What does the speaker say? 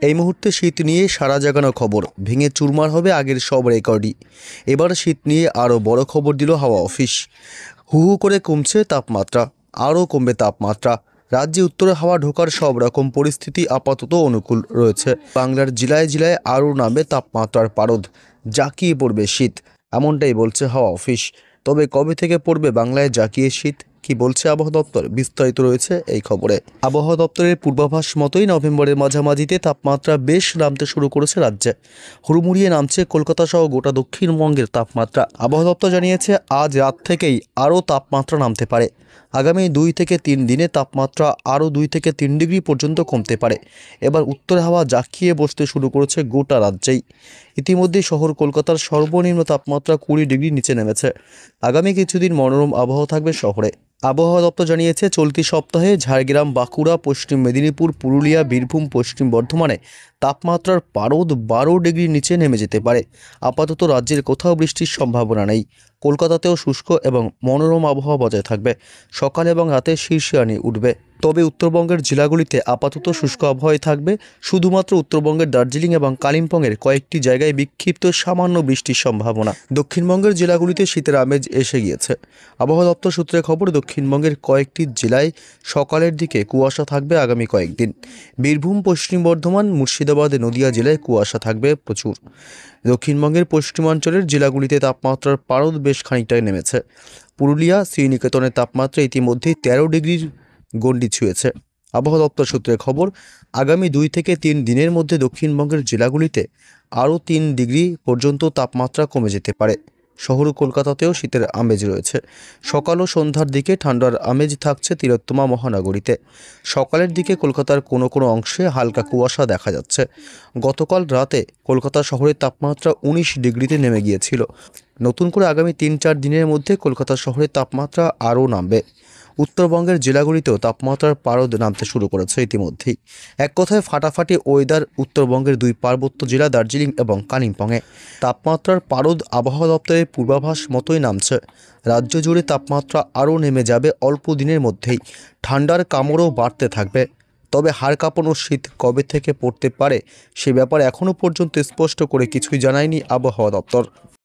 এই মুহূর্তে শীত নিয়ে সারা জাগানো খবর, ভেঙে চুরমার হবে আগের সব রেকর্ডই। এবার শীত নিয়ে আরও বড় খবর দিল হাওয়া অফিস। হু হু করে কমছে তাপমাত্রা, আরও কমবে তাপমাত্রা। রাজ্যে উত্তরে হাওয়া ঢোকার সব রকম পরিস্থিতি আপাতত অনুকূল রয়েছে। বাংলার জেলায় জেলায় আরও নামবে তাপমাত্রার পারদ, জাঁকিয়ে পড়বে শীত, এমনটাই বলছে হাওয়া অফিস। তবে কবে থেকে পড়বে বাংলায় জাঁকিয়ে শীত, কি বলছে আবহাওয়া দপ্তর, বিস্তারিত রয়েছে এই খবরে। আবহাওয়া দপ্তরের পূর্বাভাস মতোই নভেম্বরের মাঝামাঝিতে তাপমাত্রা বেশ নামতে শুরু করেছে রাজ্যে। হুড়মুড়িয়ে নামছে কলকাতা সহ গোটা দক্ষিণবঙ্গের তাপমাত্রা। আবহাওয়া দপ্তর জানিয়েছে আজ রাত থেকেই আরও তাপমাত্রা নামতে পারে। আগামী 2 থেকে 3 দিনে তাপমাত্রা আরও 2 থেকে 3 ডিগ্রি পর্যন্ত কমতে পারে। এবার উত্তর হাওয়া জাঁকিয়ে বসতে শুরু করেছে গোটা রাজ্যেই। ইতিমধ্যে শহর কলকাতার সর্বনিম্ন তাপমাত্রা 20 ডিগ্রি নিচে নেমেছে। আগামী কিছুদিন মনোরম আবহাওয়া থাকবে শহরে। আবহাওয়া দপ্তর জানিয়েছে চলতি সপ্তাহে ঝাড়গ্রাম, বাঁকুড়া, পশ্চিম মেদিনীপুর, পুরুলিয়া, বীরভূম, পশ্চিম বর্ধমানে তাপমাত্রার পারদ 12 ডিগ্রির নিচে নেমে যেতে পারে। আপাতত রাজ্যের কোথাও বৃষ্টির সম্ভাবনা নেই। কলকাতাতেও শুষ্ক এবং মনোরম আবহাওয়া বজায় থাকবে। সকাল এবং রাতে শীর্ষানি উঠবে। তবে উত্তরবঙ্গের জেলাগুলিতে আপাতত শুষ্ক আবহাওয়াই থাকবে। শুধুমাত্র উত্তরবঙ্গের দার্জিলিং এবং কালিম্পংয়ের কয়েকটি জায়গায় বিক্ষিপ্ত সামান্য বৃষ্টির সম্ভাবনা। দক্ষিণবঙ্গের জেলাগুলিতে শীতের আমেজ এসে গিয়েছে। আবহাওয়া দপ্তর সূত্রে খবর, দক্ষিণবঙ্গের কয়েকটি জেলায় সকালের দিকে কুয়াশা থাকবে আগামী কয়েকদিন। বীরভূম, পশ্চিম বর্ধমান, মুর্শিদাবাদ, নদিয়া জেলায় কুয়াশা থাকবে প্রচুর। দক্ষিণবঙ্গের পশ্চিমাঞ্চলের জেলাগুলিতে তাপমাত্রার পারদ বেশ খানিকটাই নেমেছে। পুরুলিয়া, শ্রীনিকেতনের তাপমাত্রা ইতিমধ্যেই 13 ডিগ্রির গণ্ডি ছুঁয়েছে। আবহাওয়া দপ্তর সূত্রে খবর, আগামী 2 থেকে 3 দিনের মধ্যে দক্ষিণবঙ্গের জেলাগুলিতে আরও 3 ডিগ্রি পর্যন্ত তাপমাত্রা কমে যেতে পারে। শহর কলকাতাতেও শীতের আমেজ রয়েছে। সকাল ও সন্ধ্যার দিকে ঠান্ডার আমেজ থাকছে তিলোত্তমা মহানগরীতে। সকালের দিকে কলকাতার কোনো কোনো অংশে হালকা কুয়াশা দেখা যাচ্ছে। গতকাল রাতে কলকাতা শহরের তাপমাত্রা 19 ডিগ্রিতে নেমে গিয়েছিল। নতুন করে আগামী 3-4 দিনের মধ্যে কলকাতা শহরের তাপমাত্রা আরও নামবে। উত্তরবঙ্গের জেলাগুলিতেও তাপমাত্রার পারদ নামতে শুরু করেছে ইতিমধ্যেই। এক কথায় ফাটাফাটি ওয়েদার উত্তরবঙ্গের 2 পার্বত্য জেলা দার্জিলিং এবং কালিম্পংয়ে। তাপমাত্রার পারদ আবহাওয়া দপ্তরের পূর্বাভাস মতোই নামছে। রাজ্য জুড়ে তাপমাত্রা আরও নেমে যাবে অল্প দিনের মধ্যেই। ঠান্ডার কামড়ও বাড়তে থাকবে। তবে হাড় কাঁপানো শীত কবে থেকে পড়তে পারে সে ব্যাপারে এখনও পর্যন্ত স্পষ্ট করে কিছুই জানায়নি আবহাওয়া দপ্তর।